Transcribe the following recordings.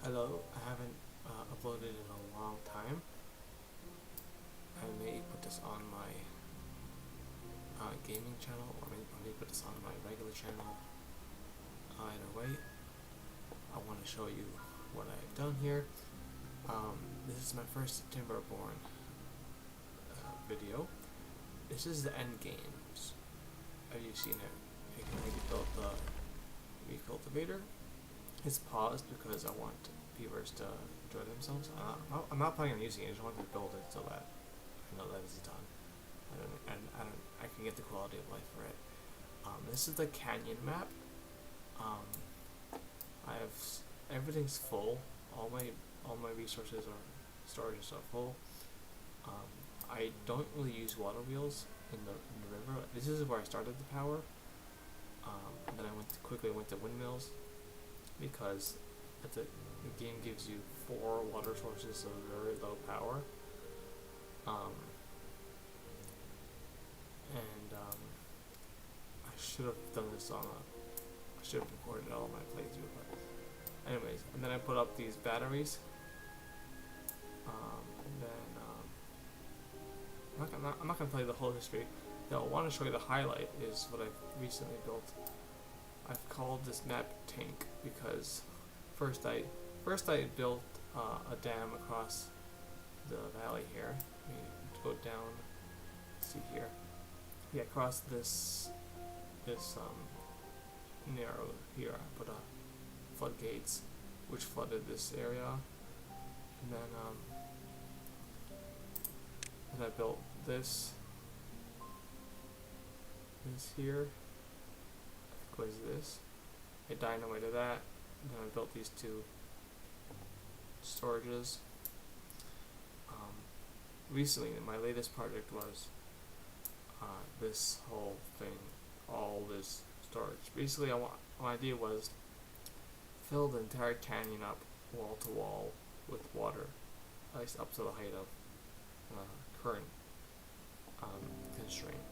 Hello, I haven't uploaded in a long time. I may put this on my gaming channel, or I may put this on my regular channel. Either way, I want to show you what I've done here. This is my first Timberborn video. This is the end games. Have you seen it? I can already build the recultivator. It's paused because I want viewers to enjoy themselves. I'm not planning on using it. I just want to build it so that I know that it's done, I can get the quality of life for it. This is the canyon map. I have everything's full. All my resources or storages are full. I don't really use water wheels in the river. This is where I started the power. And then I quickly went to windmills because the game gives you 4 water sources of very low power. I should have done this I should have recorded all my playthrough, but anyways, and then I put up these batteries. I'm not gonna tell you the whole history. I want to show you the highlight is what I've recently built. I've called this map Tank because first I built a dam across the valley here. Let me go down. See here. Yeah, across this narrow here. I put a floodgates which flooded this area, and then I built this here. What is this? I dynamited that. Then I built these 2 storages. Recently, my latest project was this whole thing, all this storage. Basically, my idea was fill the entire canyon up wall to wall with water, at least up to the height of current constraint.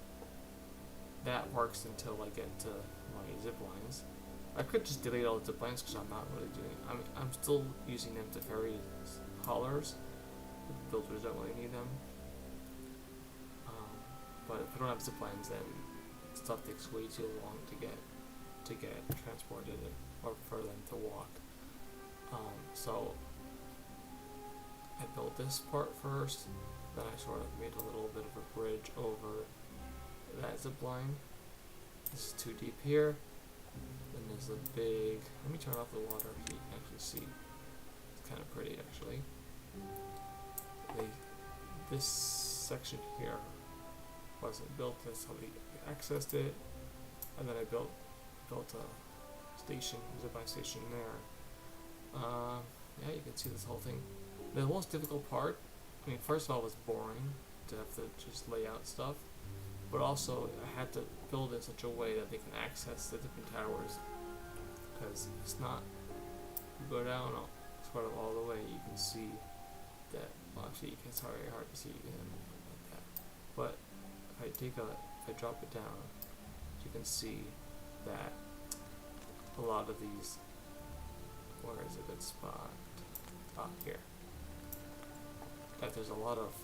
That works until I get to my zip lines. I could just delete all the zip lines because I'm not really doing. I'm still using them to ferry haulers. The builders don't really need them. But if I don't have zip lines, then stuff takes way too long to get transported, or for them to walk. So I built this part first. Then I sort of made a little bit of a bridge over that zip line. This is too deep here. Then there's a big. Let me turn off the water so you can actually see. It's kind of pretty actually. This section here wasn't built. That's how we accessed it. And then I built a station, zipline station there. Yeah, you can see this whole thing. The most difficult part, I mean, first of all, it was boring to have to just lay out stuff, but also I had to build it in such a way that they can access the different towers, because it's not, you go down sort of all the way, you can see that, well actually it's very hard to see like that, but if I drop it down, you can see that a lot of these, where is a good spot? Here. That there's a lot of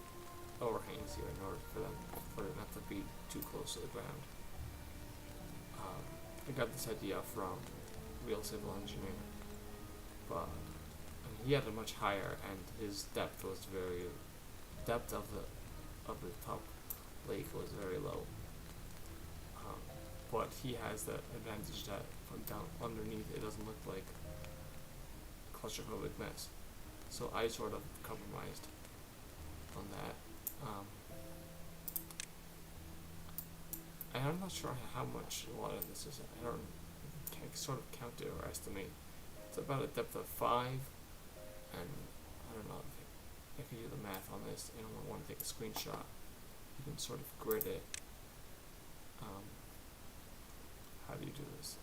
overhangs here in order for it not to be too close to the ground. I got this idea from real civil engineer, but he had a much higher, and his depth of the top lake was very low. But he has the advantage that from down underneath it doesn't look like a claustrophobic mess. So I sort of compromised on that. And I'm not sure how much water this is. I can sort of count it or estimate. It's about a depth of 5, and I don't know if I can do the math on this. And I want to take a screenshot. You can sort of grid it. How do you do this?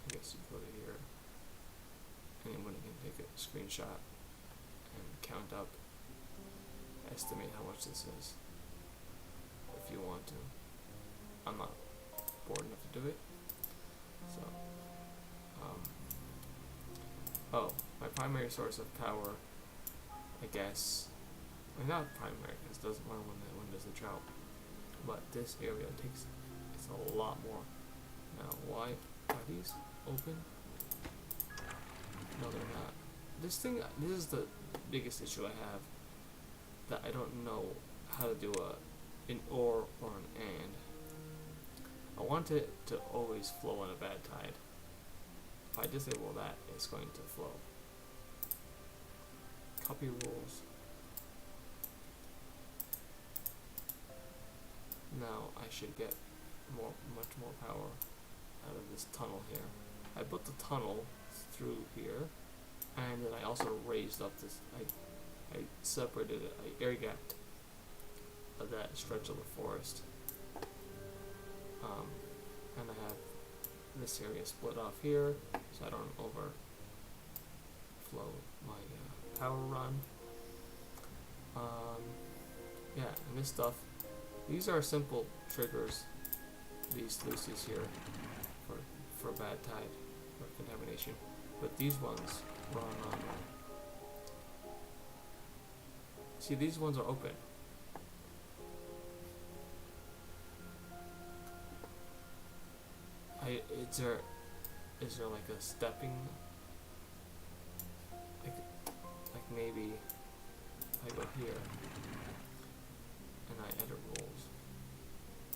I guess you go to here. Anyone can take a screenshot and count up, estimate how much this is if you want to. I'm not bored enough to do it. So, oh, my primary source of power, I guess. Well, not primary, because it doesn't run when there's a drought. But this area takes it's a lot more. Now, why are these open? No, they're not. This is the biggest issue I have. That I don't know how to do an or an and. I want it to always flow on a bad tide. If I disable that, it's going to flow. Copy rules. Now I should get much more power out of this tunnel here. I put the tunnel through here, and then I also raised up this. I separated it. I air gapped that stretch of the forest, and I have this area split off here, so I don't overflow my power run. Yeah, and this stuff. These are simple triggers. These sluices here for bad tide or contamination, but these ones run on. See, these ones are open. Is there like a stepping? Like maybe I go here and I edit rules.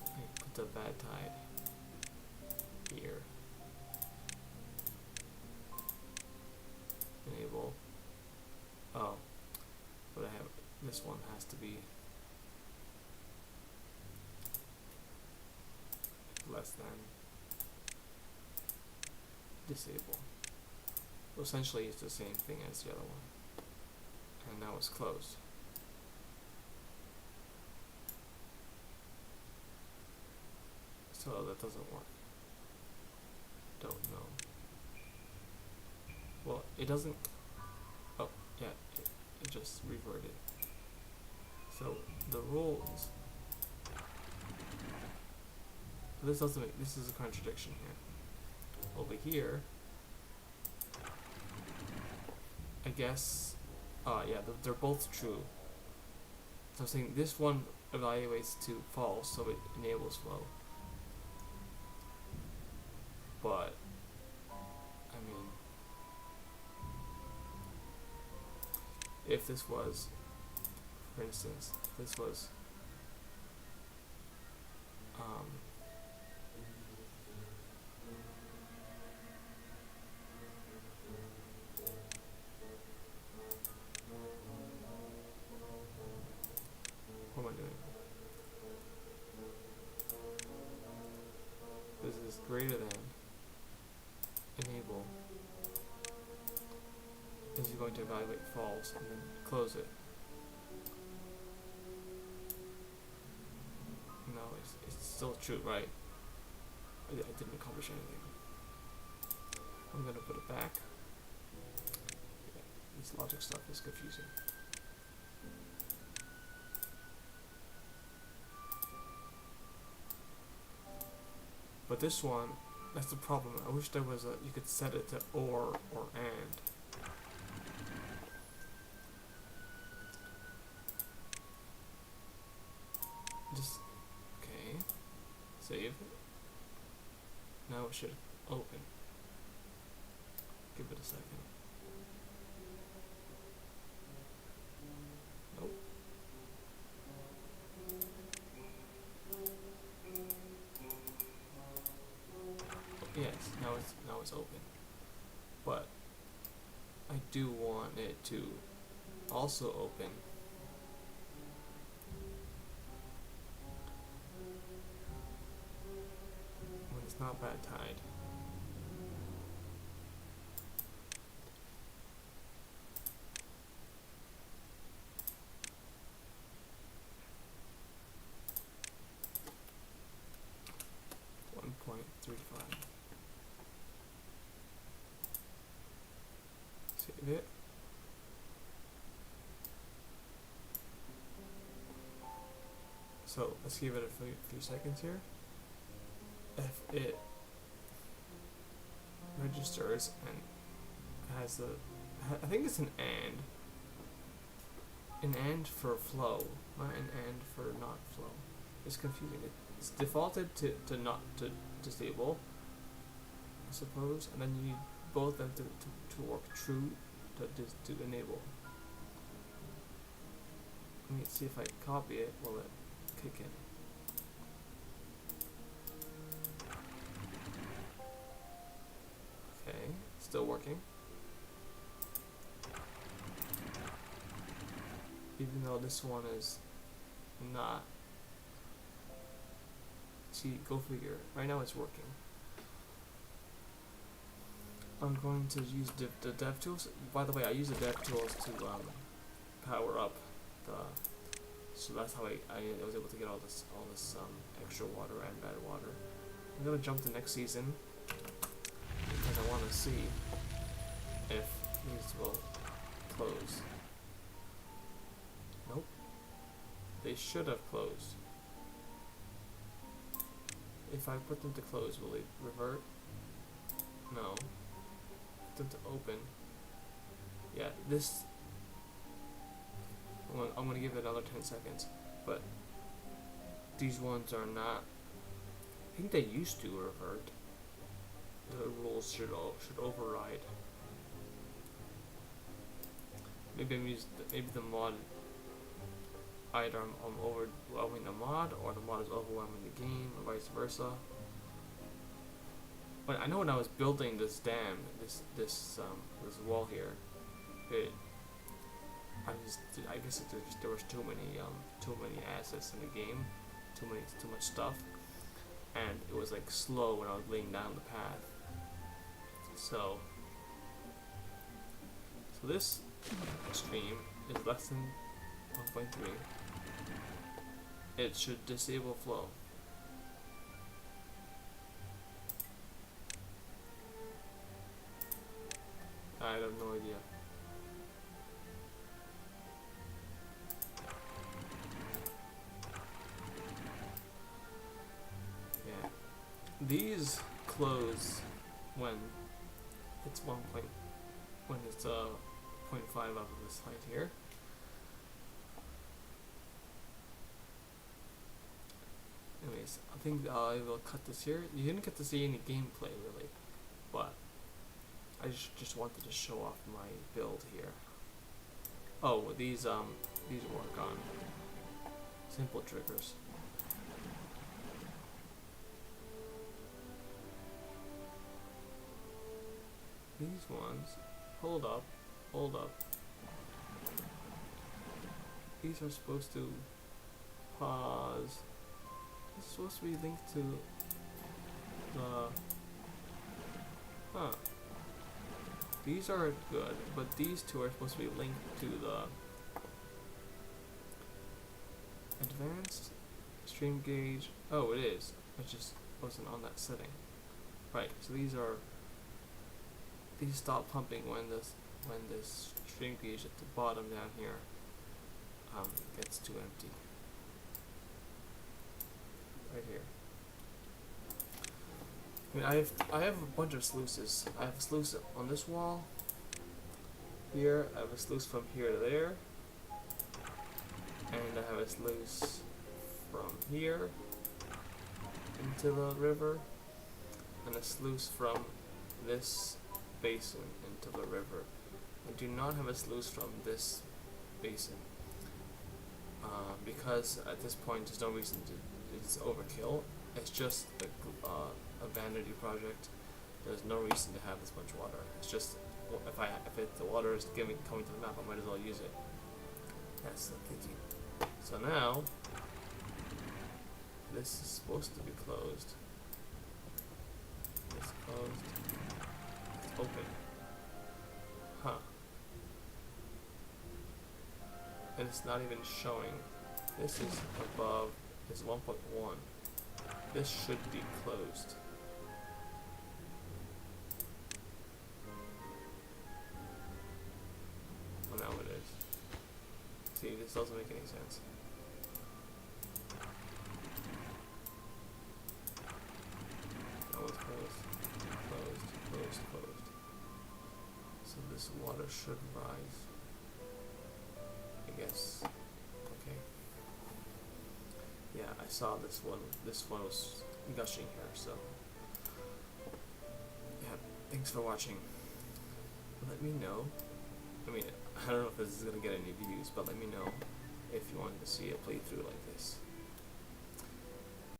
I put the bad tide here. Enable. Oh, but I have this one has to be less than disable. So essentially it's the same thing as the other one. And now it's closed. So that doesn't work. Don't know. Well, it doesn't. Oh, yeah, it just reverted. So the rules. This doesn't make, this is a contradiction here. Over here, I guess, yeah, they're both true. So I'm saying this one evaluates to false, so it enables flow. But, I mean, if this was, for instance, if this was, what am I doing? This is greater than enable. This is going to evaluate false and then close it. No, it's still true, right? I didn't accomplish anything. I'm gonna put it back. Yeah, this logic stuff is confusing. But this one, that's the problem. I wish there was you could set it to or and. Just, okay, save it. Now it should open. Give it a second. Nope. Yes, now it's open. But I do want it to also open when it's not bad tide. Save it. So let's give it a few seconds here. If it registers and I think it's an and. An and for flow, not an and for not flow. It's confusing. It's defaulted to not to disable, I suppose, and then you need both of them to work true to enable. Let me see if I copy it, will it kick in? Okay, still working. Even though this one is not. See, go figure. Right now it's working. I'm going to use the dev tools. By the way, I use the dev tools to power up the. So that's how I was able to get all this extra water and bad water. I'm gonna jump to next season because I want to see if these will close. Nope. They should have closed. If I put them to close, will they revert? No. Put them to open. Yeah, this. I'm gonna give it another 10 seconds, but these ones are not. I think they used to revert. The rules should override. Maybe the mod. Either I'm overwhelming the mod, or the mod is overwhelming the game, or vice versa. But I know when I was building this dam, this wall here, I guess there was too many assets in the game, too much stuff, and it was like slow when I was laying down the path. So this stream is less than 1.3. It should disable flow. I have no idea. Yeah. These close when it's 0.5 out of this height here. Anyways, I think I will cut this here. You didn't get to see any gameplay really, but I just wanted to show off my build here. Oh, these work on simple triggers. These ones, hold up. These are supposed to pause. This is supposed to be linked to the. These are good, but these two are supposed to be linked to the advanced stream gauge. Oh, it is. I just wasn't on that setting. Right. So these stop pumping when this stream gauge at the bottom down here gets too empty. Right here. I mean, I have a bunch of sluices. I have a sluice on this wall. Here, I have a sluice from here to there, and I have a sluice from here into the river, and a sluice from this basin into the river. I do not have a sluice from this basin because at this point there's no reason to. It's overkill. It's just a vanity project. There's no reason to have this much water. It's just if the water is coming to the map, I might as well use it. That's the thinking. So now this is supposed to be closed. It's closed. It's open. Huh. And it's not even showing. This is above. It's 1.1. This should be closed. Oh, now it is. See, this doesn't make any sense. That one's closed. Closed. So this water should rise. I guess. Okay. Yeah, I saw this one. This one was gushing here, so. Yeah, thanks for watching. Let me know. I mean, I don't know if this is gonna get any views, but let me know if you wanted to see a playthrough like this.